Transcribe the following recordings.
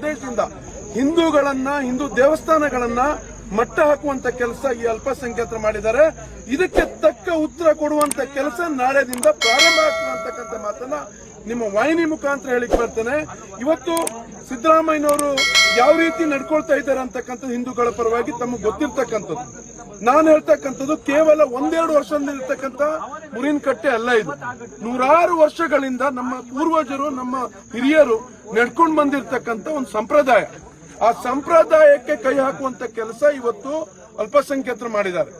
ಉದ್ದೇಶದಿಂದ ಹಿಂದೂ ದೇವಸ್ಥಾನಗಳನ್ನ ಮಟ್ಟ ಹಾಕುವಂತ ಕೆಲಸ ಈ ಅಲ್ಪಸಂಖ್ಯಾತರು ಮಾಡಿದ್ದಾರೆ. ಇದಕ್ಕೆ ತಕ್ಕ ಉತ್ತರ ಕೊಡುವಂತ ಕೆಲಸ ನಾಳೆದಿಂದ ಪ್ರಾರಂಭ ಆಗ್ತಕ್ಕಂಥ ಮಾತನ್ನ ನಿಮ್ಮ ವಾಹಿನಿ ಮುಖಾಂತರ ಹೇಳಿಕ್ ಬರ್ತೇನೆ. ಇವತ್ತು ಸಿದ್ದರಾಮಯ್ಯನವರು ಯಾವ ರೀತಿ ನಡ್ಕೊಳ್ತಾ ಇದ್ದಾರೆ ಅಂತಕ್ಕಂಥದ್ದು ಹಿಂದೂಗಳ ಪರವಾಗಿ ತಮಗೆ ಗೊತ್ತಿರ್ತಕ್ಕಂಥದ್ದು. ನಾನು ಹೇಳ್ತಕ್ಕಂಥದ್ದು ಕೇವಲ 1-2 ವರ್ಷದಿಂದ ಇರ್ತಕ್ಕಂಥ ಮುರಿನ ಕಟ್ಟೆ ಅಲ್ಲ, ಇದು ನೂರಾರು ವರ್ಷಗಳಿಂದ ನಮ್ಮ ಪೂರ್ವಜರು ನಮ್ಮ ಹಿರಿಯರು ನಡ್ಕೊಂಡು ಬಂದಿರತಕ್ಕಂಥ ಒಂದು ಸಂಪ್ರದಾಯ. ಆ ಸಂಪ್ರದಾಯಕ್ಕೆ ಕೈ ಹಾಕುವಂತ ಕೆಲಸ ಇವತ್ತು ಅಲ್ಪಸಂಖ್ಯಾತರು ಮಾಡಿದ್ದಾರೆ.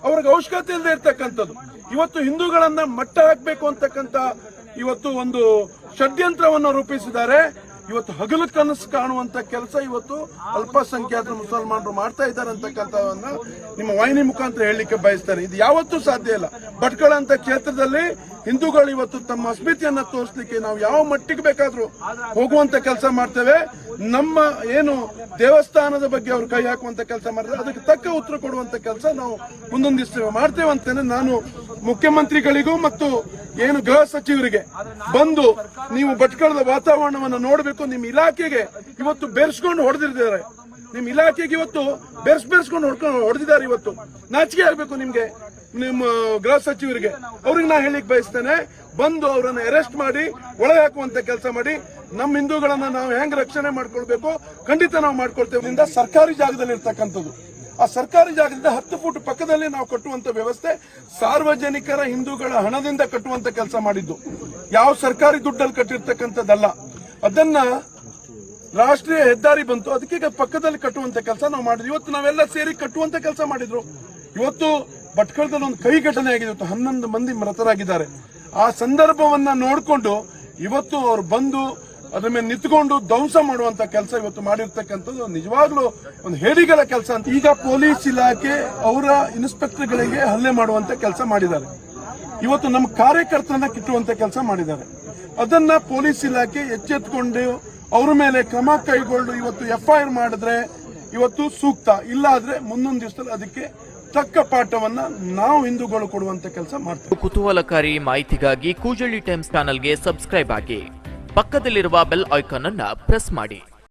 ಅವ್ರಿಗೆ ಅವಶ್ಯಕತೆ ಇಲ್ಲದೆ ಇರ್ತಕ್ಕಂಥದ್ದು ಇವತ್ತು ಹಿಂದೂಗಳನ್ನ ಮಟ್ಟ ಹಾಕಬೇಕು ಅಂತಕ್ಕಂಥ ಇವತ್ತು ಒಂದು ಷಡ್ಯಂತ್ರವನ್ನು ರೂಪಿಸಿದ್ದಾರೆ. ಇವತ್ತು ಹಗಲು ಕನಸು ಕಾಣುವಂತ ಕೆಲಸ ಇವತ್ತು ಅಲ್ಪಸಂಖ್ಯಾತರು ಮುಸಲ್ಮಾನರು ಮಾಡ್ತಾ ಇದ್ದಾರೆ ಅಂತಕ್ಕಂಥವನ್ನ ನಿಮ್ಮ ವಾಹಿನಿ ಮುಖಾಂತರ ಹೇಳಲಿಕ್ಕೆ ಬಯಸ್ತಾರೆ. ಇದು ಯಾವತ್ತೂ ಸಾಧ್ಯ ಇಲ್ಲ. ಭಟ್ಕಳ ಅಂತ ಕ್ಷೇತ್ರದಲ್ಲಿ ಹಿಂದೂಗಳು ಇವತ್ತು ತಮ್ಮ ಅಸ್ಮಿತೆಯನ್ನ ತೋರಿಸಲಿಕ್ಕೆ ನಾವು ಯಾವ ಮಟ್ಟಿಗೆ ಬೇಕಾದ್ರೂ ಹೋಗುವಂತ ಕೆಲಸ ಮಾಡ್ತೇವೆ. ನಮ್ಮ ಏನು ದೇವಸ್ಥಾನದ ಬಗ್ಗೆ ಅವರು ಕೈ ಹಾಕುವಂತ ಕೆಲಸ ಮಾಡಿದ್ರೆ ಅದಕ್ಕೆ ತಕ್ಕ ಉತ್ತರ ಕೊಡುವಂತ ಕೆಲಸ ನಾವು ಮುಂದೊಂದಿಸ್ತೇವೆ ಮಾಡ್ತೇವೆ ಅಂತೇನೆ ನಾನು ಮುಖ್ಯಮಂತ್ರಿಗಳಿಗೂ ಮತ್ತು ಏನು ಗೃಹ ಸಚಿವರಿಗೆ ಬಂದು ನೀವು ಭಟ್ಕಳದ ವಾತಾವರಣವನ್ನು ನೋಡಬೇಕು. ನಿಮ್ಮ ಇಲಾಖೆಗೆ ಇವತ್ತು ಬೆರೆಸ್ಕೊಂಡು ಹೊಡೆದಿದ್ದಾರೆ. ನಿಮ್ಮ ಇಲಾಖೆಗೆ ಇವತ್ತು ಬೆರೆಸ್ಕೊಂಡು ಹೊಡೆದಿದ್ದಾರೆ. ಇವತ್ತು ನಾಚಿಕೆ ಆಗ್ಬೇಕು ನಿಮ್ಗೆ, ನಿಮ್ಮ ಗೃಹ ಸಚಿವರಿಗೆ. ಅವ್ರಿಗೆ ನಾ ಹೇಳಿಕ್ ಬಯಸ್ತೇನೆ, ಬಂದು ಅವರನ್ನು ಅರೆಸ್ಟ್ ಮಾಡಿ ಒಳಗೆ ಹಾಕುವಂತ ಕೆಲಸ ಮಾಡಿ. ನಮ್ಮ ಹಿಂದೂಗಳನ್ನ ನಾವು ಹೆಂಗ್ ರಕ್ಷಣೆ ಮಾಡ್ಕೊಳ್ಬೇಕು ಖಂಡಿತ ನಾವು ಮಾಡ್ಕೊಳ್ತೇವೆ. ಸರ್ಕಾರಿ ಜಾಗದಲ್ಲಿ ಇರ್ತಕ್ಕಂಥದ್ದು, ಆ ಸರ್ಕಾರಿ ಜಾಗದಿಂದ 10 ಫುಟ್ ಪಕ್ಕದಲ್ಲಿ ನಾವು ಕಟ್ಟುವಂತ ವ್ಯವಸ್ಥೆ ಸಾರ್ವಜನಿಕರ ಹಿಂದೂಗಳ ಹಣದಿಂದ ಕಟ್ಟುವಂತ ಕೆಲಸ ಮಾಡಿದ್ದು, ಯಾವ ಸರ್ಕಾರಿ ದುಡ್ಡಲ್ಲಿ ಕಟ್ಟಿರ್ತಕ್ಕಂಥದ್ದಲ್ಲ. ಅದನ್ನ ರಾಷ್ಟ್ರೀಯ ಹೆದ್ದಾರಿ ಬಂತು, ಅದಕ್ಕೆ ಪಕ್ಕದಲ್ಲಿ ಕಟ್ಟುವಂತ ಕೆಲಸ ನಾವು ಮಾಡಿದ್ವಿ. ಇವತ್ತು ನಾವೆಲ್ಲ ಸೇರಿ ಕಟ್ಟುವಂತ ಕೆಲಸ ಮಾಡಿದ್ರು. ಇವತ್ತು ಭಟ್ಕಳದಲ್ಲಿ ಒಂದು ಕೈ ಘಟನೆ ಆಗಿದೆ. 11 ಮಂದಿ ಮೃತರಾಗಿದ್ದಾರೆ. ಆ ಸಂದರ್ಭವನ್ನ ನೋಡಿಕೊಂಡು ಇವತ್ತು ಅವರು ಬಂದು ಅದ್ರ ಮೇಲೆ ನಿಂತ್ಕೊಂಡು ಧ್ವಂಸ ಮಾಡುವಂತ ಕೆಲಸ ಇವತ್ತು ಮಾಡಿರ್ತಕ್ಕಂಥದ್ದು ನಿಜವಾಗ್ಲೂ ಒಂದು ಹೇಡಿಗಳ ಕೆಲಸ ಅಂತ. ಈಗ ಪೊಲೀಸ್ ಇಲಾಖೆ ಅವರ ಇನ್ಸ್ಪೆಕ್ಟರ್ಗಳಿಗೆ ಹಲ್ಲೆ ಮಾಡುವಂತ ಕೆಲಸ ಮಾಡಿದ್ದಾರೆ. ಇವತ್ತು ನಮ್ಮ ಕಾರ್ಯಕರ್ತರನ್ನ ಕಿಟ್ಟುವಂತ ಕೆಲಸ ಮಾಡಿದ್ದಾರೆ. ಅದನ್ನ ಪೊಲೀಸ್ ಇಲಾಖೆ ಎಚ್ಚೆತ್ತುಕೊಂಡು ಅವ್ರ ಮೇಲೆ ಕ್ರಮ ಕೈಗೊಂಡು ಇವತ್ತು FIR ಮಾಡಿದ್ರೆ ಇವತ್ತು ಸೂಕ್ತ. ಇಲ್ಲ ಆದ್ರೆ ಮುಂದೊಂದು ದಿವಸದಲ್ಲಿ ಅದಕ್ಕೆ ತಕ್ಕ ಪಾಠವನ್ನ ನಾವು ಹಿಂದೂಗಳು ಕೊಡುವಂತ ಕೆಲಸ ಮಾಡ್ತೀವಿ. ಕುತೂಹಲಕಾರಿ ಮಾಹಿತಿಗಾಗಿ ಕೂಜಳ್ಳಿ ಟೈಮ್ಸ್ ಚಾನೆಲ್ಗೆ ಸಬ್ಸ್ಕ್ರೈಬ್ ಆಗಿ, ಪಕ್ಕದಲ್ಲಿರುವ ಬೆಲ್ ಐಕಾನ್ ಅನ್ನು ಪ್ರೆಸ್ ಮಾಡಿ.